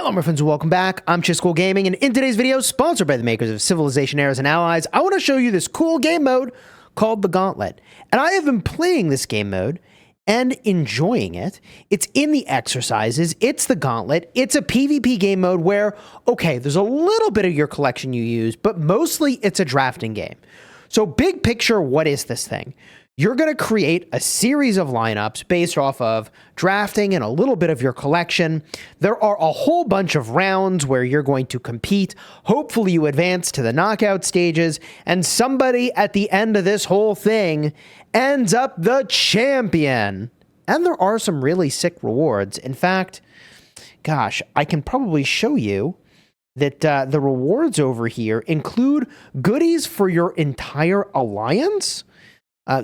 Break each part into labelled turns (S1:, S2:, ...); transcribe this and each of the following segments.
S1: Hello my friends and welcome back. I'm Chisco Gaming, and in today's video, sponsored by the makers of Civilization Heirs and Allies, I want to show you this cool game mode called the Gauntlet. And I have been playing this game mode and enjoying it. It's in the exercises, it's the Gauntlet, it's a PvP game mode where, okay, there's a little bit of your collection you use, but mostly it's a drafting game. So big picture, what is this thing? You're going to create a series of lineups based off of drafting and a little bit of your collection. There are a whole bunch of rounds where you're going to compete. Hopefully you advance to the knockout stages, and somebody at the end of this whole thing ends up the champion. And there are some really sick rewards. In fact, gosh, I can probably show you that the rewards over here include goodies for your entire alliance.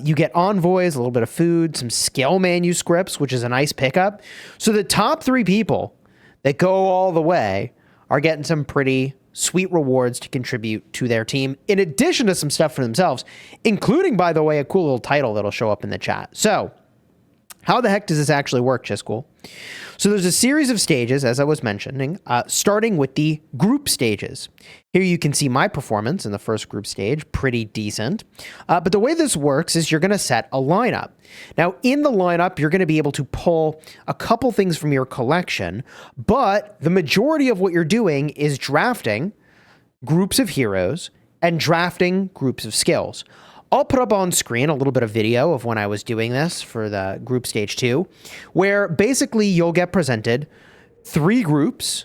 S1: You get envoys, a little bit of food, some skill manuscripts, which is a nice pickup. So the top 3 people that go all the way are getting some pretty sweet rewards to contribute to their team, in addition to some stuff for themselves, including, by the way, a cool little title that'll show up in the chat. So how the heck does this actually work, Chisco? So there's a series of stages, as I was mentioning, starting with the group stages. Here you can see my performance in the first group stage, pretty decent. But the way this works is you're going to set a lineup. Now, in the lineup, you're going to be able to pull a couple things from your collection, but the majority of what you're doing is drafting groups of heroes and drafting groups of skills. I'll put up on screen a little bit of video of when I was doing this for the group stage 2, where basically you'll get presented 3 groups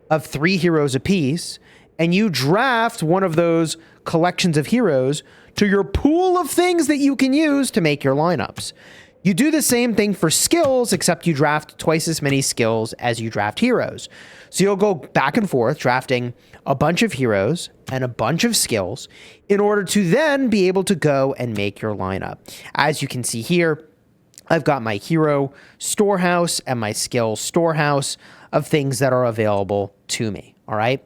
S1: of 3 heroes apiece, and you draft one of those collections of heroes to your pool of things that you can use to make your lineups. You do the same thing for skills, except you draft twice as many skills as you draft heroes. So you'll go back and forth drafting a bunch of heroes and a bunch of skills in order to then be able to go and make your lineup. As you can see here, I've got my hero storehouse and my skill storehouse of things that are available to me. All right.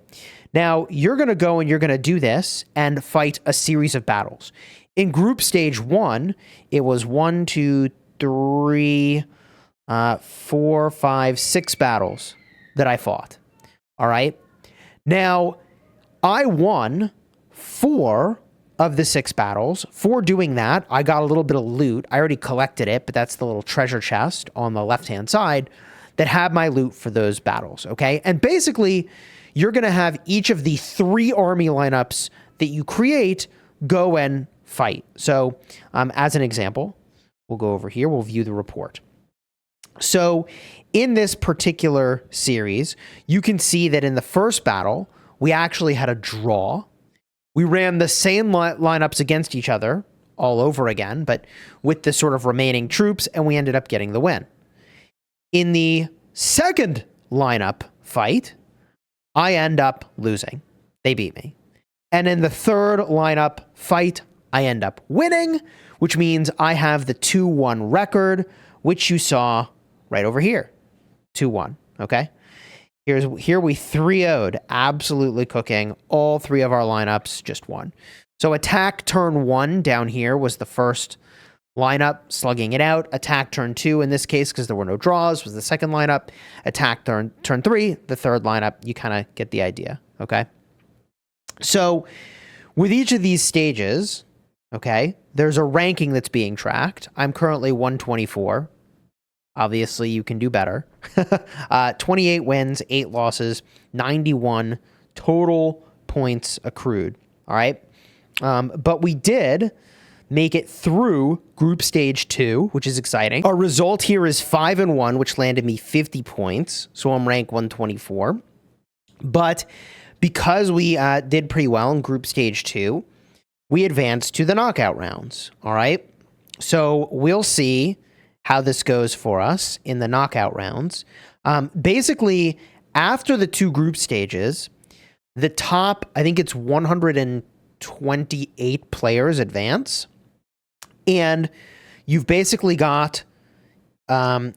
S1: Now you're going to go and you're going to do this and fight a series of battles. In group stage 1, it was 1, 2, 3, 4, 5, 6 battles that I fought. All right. Now, I won 4 of the 6 battles. For doing that, I got a little bit of loot. I already collected it, but that's the little treasure chest on the left-hand side that had my loot for those battles. Okay. And basically, you're going to have each of the 3 army lineups that you create go and fight. So, as an example, we'll go over here. We'll view the report. So in this particular series, you can see that in the first battle, we actually had a draw. We ran the same lineups against each other all over again, but with the sort of remaining troops, and we ended up getting the win. In the second lineup fight, I end up losing. They beat me. And in the third lineup fight, I end up winning, which means I have the 2-1 record, which you saw right over here. 2-1, okay? Here we 3-0'd, absolutely cooking. All 3 of our lineups just won. So attack turn 1 down here was the first lineup, slugging it out. Attack turn 2, in this case, because there were no draws, was the second lineup. Attack turn 3, the third lineup. You kind of get the idea, okay? So with each of these stages, okay, there's a ranking that's being tracked. I'm currently 124. Obviously, you can do better. 28 wins, 8 losses, 91 total points accrued. All right. But we did make it through group stage 2, which is exciting. Our result here is 5-1, which landed me 50 points. So I'm rank 124. But because we did pretty well in group stage 2, we advanced to the knockout rounds. All right. So we'll see how this goes for us in the knockout rounds. Basically, after the 2 group stages, the top, I think it's 128 players advance. And you've basically got a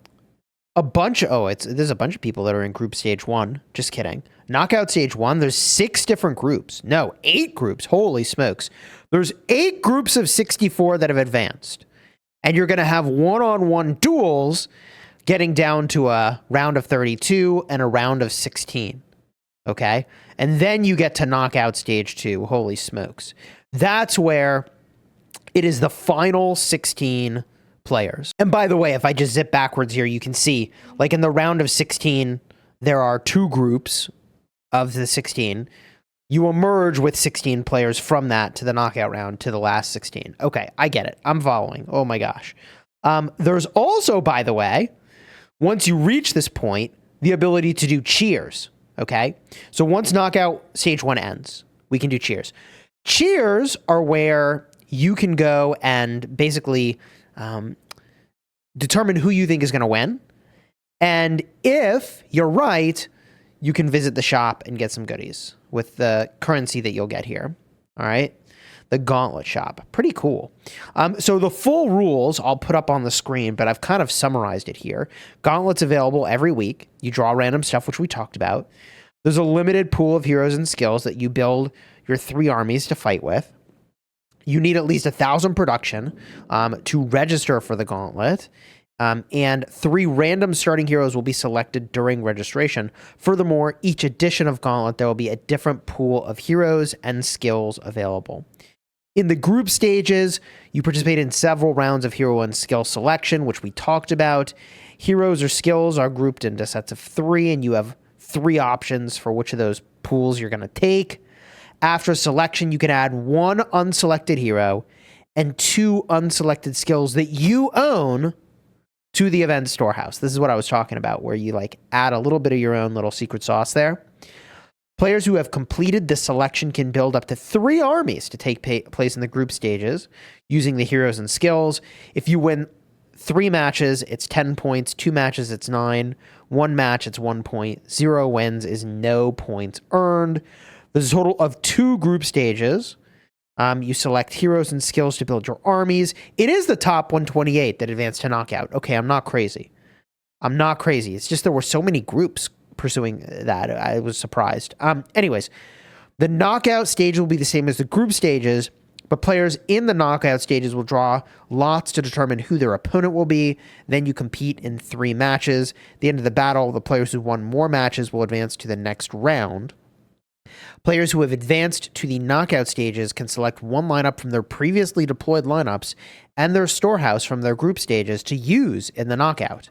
S1: bunch of, there's a bunch of people that are in group stage 1. Just kidding. Knockout stage 1, there's 6 different groups. No, 8 groups. Holy smokes. There's 8 groups of 64 that have advanced. And you're going to have one-on-one duels getting down to a round of 32 and a round of 16. okay? And then you get to knockout stage 2. Holy smokes. That's where it is the final 16 players. And by the way, if I just zip backwards here, you can see, like in the round of 16, there are 2 groups of the 16. You emerge with 16 players from that to the knockout round to the last 16. Okay, I get it. I'm following. Oh my gosh. There's also, by the way, once you reach this point, the ability to do cheers, okay? So once knockout stage 1 ends, we can do cheers. Cheers are where you can go and basically determine who you think is going to win. And if you're right, you can visit the shop and get some goodies with the currency that you'll get here. All right. The Gauntlet shop. Pretty cool. So the full rules I'll put up on the screen, but I've kind of summarized it here. Gauntlet's available every week. You draw random stuff, which we talked about. There's a limited pool of heroes and skills that you build your 3 armies to fight with. You need at least 1,000 production to register for the Gauntlet. And 3 random starting heroes will be selected during registration. Furthermore, each edition of Gauntlet, there will be a different pool of heroes and skills available. In the group stages, you participate in several rounds of hero and skill selection, which we talked about. Heroes or skills are grouped into sets of 3, and you have 3 options for which of those pools you're going to take. After selection, you can add 1 unselected hero and 2 unselected skills that you own to the event storehouse. This is what I was talking about, where you like add a little bit of your own little secret sauce there. Players who have completed this selection can build up to 3 armies to take place in the group stages using the heroes and skills. If you win 3 matches, it's 10 points. 2 matches, it's 9. 1 match, it's 1 point. 0 wins is no points earned. There's a total of 2 group stages. You select heroes and skills to build your armies. It is the top 128 that advance to knockout. Okay, I'm not crazy. It's just there were so many groups pursuing that. I was surprised. Anyways, the knockout stage will be the same as the group stages, but players in the knockout stages will draw lots to determine who their opponent will be. Then you compete in 3 matches. At the end of the battle, the players who won more matches will advance to the next round. Players who have advanced to the knockout stages can select 1 lineup from their previously deployed lineups and their storehouse from their group stages to use in the knockout.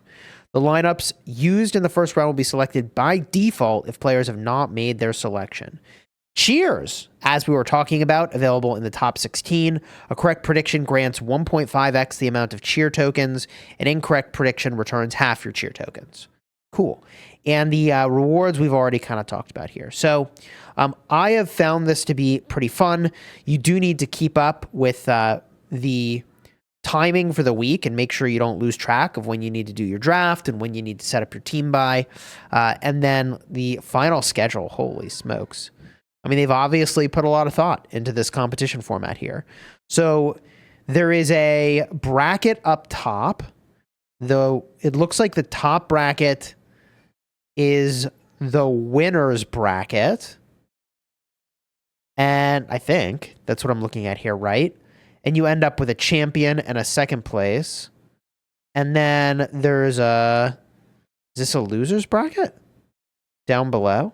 S1: The lineups used in the first round will be selected by default if players have not made their selection. Cheers, as we were talking about, available in the top 16. A correct prediction grants 1.5x the amount of cheer tokens. An incorrect prediction returns half your cheer tokens. Cool. And the rewards we've already kind of talked about here. So I have found this to be pretty fun. You do need to keep up with the timing for the week and make sure you don't lose track of when you need to do your draft and when you need to set up your team by. And then the final schedule, holy smokes. I mean, they've obviously put a lot of thought into this competition format here. So there is a bracket up top, though it looks like the top bracket is the winner's bracket. And I think that's what I'm looking at here, right? And you end up with a champion and a second place. And then there's is this a loser's bracket? Down below.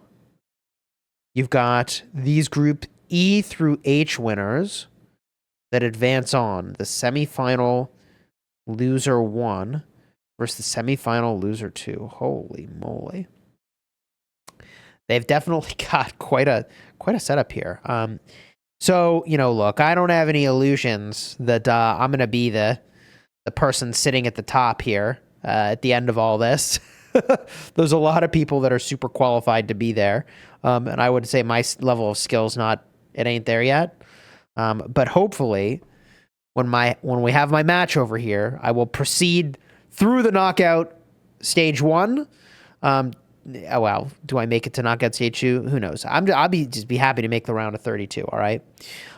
S1: You've got these group E through H winners that advance on. The semifinal loser 1 versus the semifinal loser 2. Holy moly. They've definitely got quite a setup here. So, you know, look, I don't have any illusions that I'm going to be the person sitting at the top here at the end of all this. There's a lot of people that are super qualified to be there. And I would say my level of skill's it ain't there yet. But hopefully when we have my match over here, I will proceed through the knockout stage 1. Oh, well, do I make it to knockout stage 2? Who knows? I'll just be happy to make the round of 32. All right.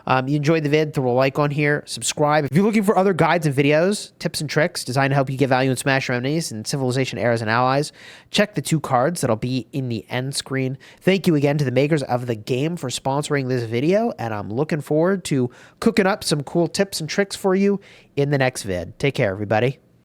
S1: You enjoyed the vid, throw a like on here, subscribe. If you're looking for other guides and videos, tips and tricks designed to help you get value and smash your enemies in Civilization Eras and Allies, check the 2 cards that'll be in the end screen. Thank you again to the makers of the game for sponsoring this video, and I'm looking forward to cooking up some cool tips and tricks for you in the next vid. Take care, everybody.